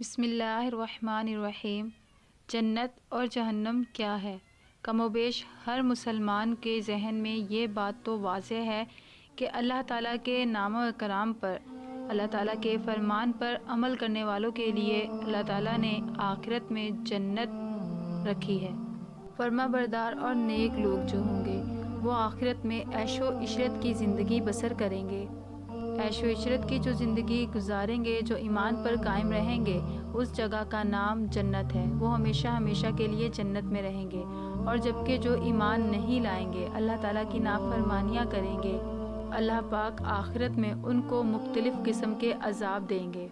بسم اللہ الرحمن الرحیم۔ جنت اور جہنم کیا ہے؟ کم و بیش ہر مسلمان کے ذہن میں یہ بات تو واضح ہے کہ اللہ تعالیٰ کے نام و کرام پر، اللہ تعالیٰ کے فرمان پر عمل کرنے والوں کے لیے اللہ تعالیٰ نے آخرت میں جنت رکھی ہے۔ فرما بردار اور نیک لوگ جو ہوں گے وہ آخرت میں عیش و عشرت کی زندگی بسر کریں گے۔ عیش و عشرت کی جو زندگی گزاریں گے، جو ایمان پر قائم رہیں گے، اس جگہ کا نام جنت ہے۔ وہ ہمیشہ ہمیشہ کے لیے جنت میں رہیں گے۔ اور جبکہ جو ایمان نہیں لائیں گے، اللہ تعالیٰ کی نافرمانیاں کریں گے، اللہ پاک آخرت میں ان کو مختلف قسم کے عذاب دیں گے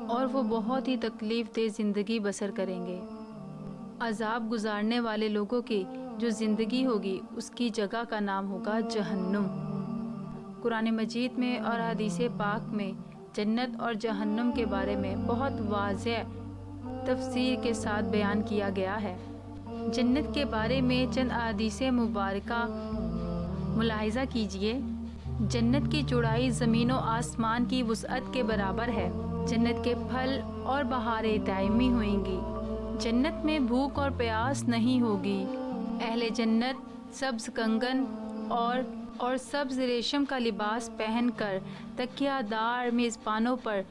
اور وہ بہت ہی تکلیف دہ زندگی بسر کریں گے۔ عذاب گزارنے والے لوگوں کی جو زندگی ہوگی اس کی جگہ کا نام ہوگا جہنم۔ قرآن مجید میں اور حدیث پاک میں جنت اور جہنم کے بارے میں بہت واضح تفسیر کے ساتھ بیان کیا گیا ہے۔ جنت کے بارے میں چند احادیث مبارکہ ملاحظہ کیجئے۔ جنت کی چوڑائی زمین و آسمان کی وسعت کے برابر ہے۔ جنت کے پھل اور بہاریں دائمی ہوئیں گی۔ جنت میں بھوک اور پیاس نہیں ہوگی۔ اہل جنت سبز کنگن اور سبز ریشم کا لباس پہن کر تکیہ دار میزبانوں پر،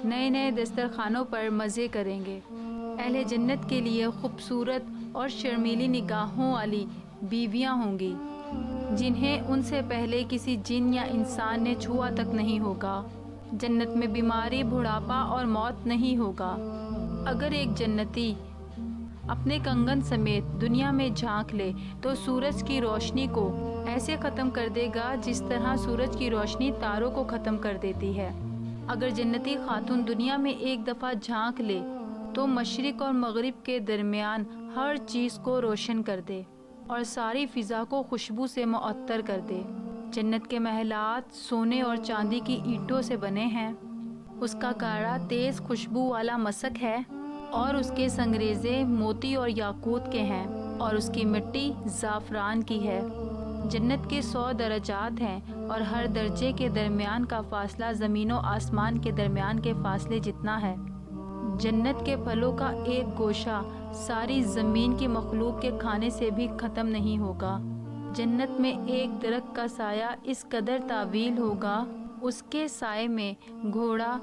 نئے نئے دسترخوانوں پر مزے کریں گے۔ اہل جنت کے لیے خوبصورت اور شرمیلی نگاہوں والی بیویاں ہوں گی جنہیں ان سے پہلے کسی جن یا انسان نے چھوا تک نہیں ہوگا۔ جنت میں بیماری، بڑھاپا اور موت نہیں ہوگا۔ اگر ایک جنتی اپنے کنگن سمیت دنیا میں جھانک لے تو سورج کی روشنی کو ایسے ختم کر دے گا جس طرح سورج کی روشنی تاروں کو ختم کر دیتی ہے۔ اگر جنتی خاتون دنیا میں ایک دفعہ جھانک لے تو مشرق اور مغرب کے درمیان ہر چیز کو روشن کر دے اور ساری فضا کو خوشبو سے معطر کر دے۔ جنت کے محلات سونے اور چاندی کی اینٹوں سے بنے ہیں۔ اس کا گاڑا تیز خوشبو والا مسک ہے اور اس کے سنگریزے موتی اور یاقوت کے ہیں اور اس کی مٹی زعفران کی ہے۔ جنت کے 100 درجات ہیں اور ہر درجے کے درمیان کا فاصلہ زمین و آسمان کے درمیان کے فاصلے جتنا ہے۔ جنت کے پھلوں کا ایک گوشہ ساری زمین کی مخلوق کے کھانے سے بھی ختم نہیں ہوگا۔ جنت میں ایک درخت کا سایہ اس قدر طویل ہوگا، اس کے سائے میں گھوڑا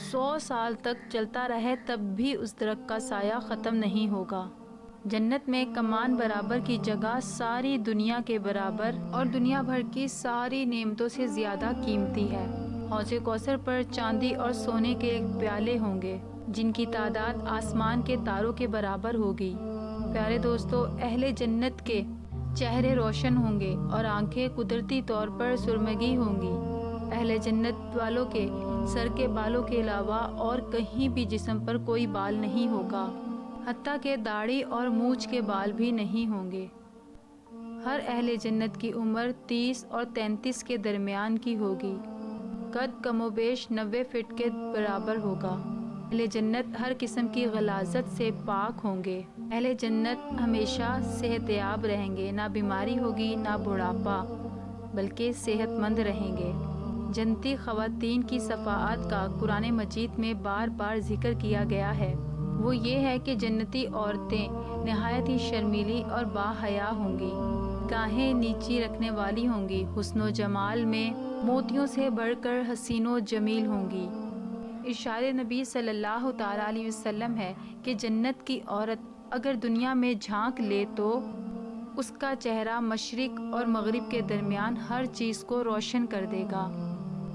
100 سال تک چلتا رہے تب بھی اس درخت کا سایہ ختم نہیں ہوگا۔ جنت میں کمان برابر کی جگہ ساری دنیا کے برابر اور دنیا بھر کی ساری نعمتوں سے زیادہ قیمتی ہے۔ حوض کوثر پر چاندی اور سونے کے پیالے ہوں گے جن کی تعداد آسمان کے تاروں کے برابر ہوگی۔ پیارے دوستو، اہل جنت کے چہرے روشن ہوں گے اور آنکھیں قدرتی طور پر سرمگی ہوں گی۔ اہل جنت والوں کے سر کے بالوں کے علاوہ اور کہیں بھی جسم پر کوئی بال نہیں ہوگا، حتیٰ کہ داڑھی اور مونچھ کے بال بھی نہیں ہوں گے۔ ہر اہل جنت کی عمر 30 اور 33 کے درمیان کی ہوگی۔ قد کم و بیش 90 فٹ کے برابر ہوگا۔ اہل جنت ہر قسم کی غلاظت سے پاک ہوں گے۔ اہل جنت ہمیشہ صحت یاب رہیں گے، نہ بیماری ہوگی نہ بڑھاپا، بلکہ صحت مند رہیں گے۔ جنتی خواتین کی صفات کا قرآن مجید میں بار بار ذکر کیا گیا ہے۔ وہ یہ ہے کہ جنتی عورتیں نہایت ہی شرمیلی اور باحیا ہوں گی، گاہیں نیچی رکھنے والی ہوں گی، حسن و جمال میں موتیوں سے بڑھ کر حسین و جمیل ہوں گی۔ ارشاد نبی صلی اللہ تعالیٰ علیہ وسلم ہے کہ جنت کی عورت اگر دنیا میں جھانک لے تو اس کا چہرہ مشرق اور مغرب کے درمیان ہر چیز کو روشن کر دے گا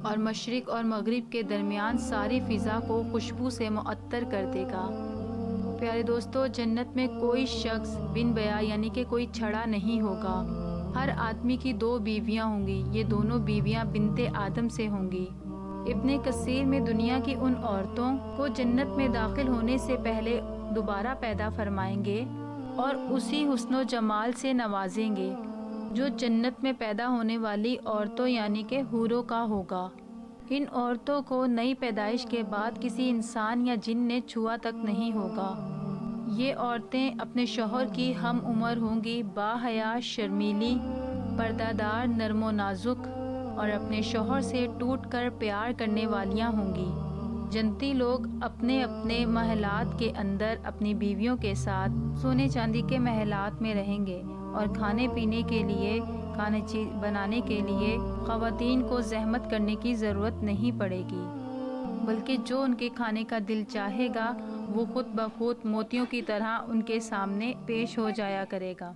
اور مشرق اور مغرب کے درمیان ساری فضا کو خوشبو سے معطر کر دے گا۔ پیارے دوستو، جنت میں کوئی شخص بن بیا یعنی کہ کوئی چھڑا نہیں ہوگا۔ ہر آدمی کی 2 بیویاں ہوں گی، یہ دونوں بیویاں بنت آدم سے ہوں گی۔ ابن کثیر میں دنیا کی ان عورتوں کو جنت میں داخل ہونے سے پہلے دوبارہ پیدا فرمائیں گے اور اسی حسن و جمال سے نوازیں گے جو جنت میں پیدا ہونے والی عورتوں یعنی کہ حوروں کا ہوگا۔ ان عورتوں کو نئی پیدائش کے بعد کسی انسان یا جن نے چھوا تک نہیں ہوگا۔ یہ عورتیں اپنے شوہر کی ہم عمر ہوں گی، باحیا، شرمیلی، پردہ دار، نرم و نازک اور اپنے شوہر سے ٹوٹ کر پیار کرنے والیاں ہوں گی۔ جنتی لوگ اپنے اپنے محلات کے اندر اپنی بیویوں کے ساتھ سونے چاندی کے محلات میں رہیں گے، اور کھانے پینے کے لیے بنانے کے لیے خواتین کو زحمت کرنے کی ضرورت نہیں پڑے گی، بلکہ جو ان کے کھانے کا دل چاہے گا وہ خود بخود موتیوں کی طرح ان کے سامنے پیش ہو جایا کرے گا۔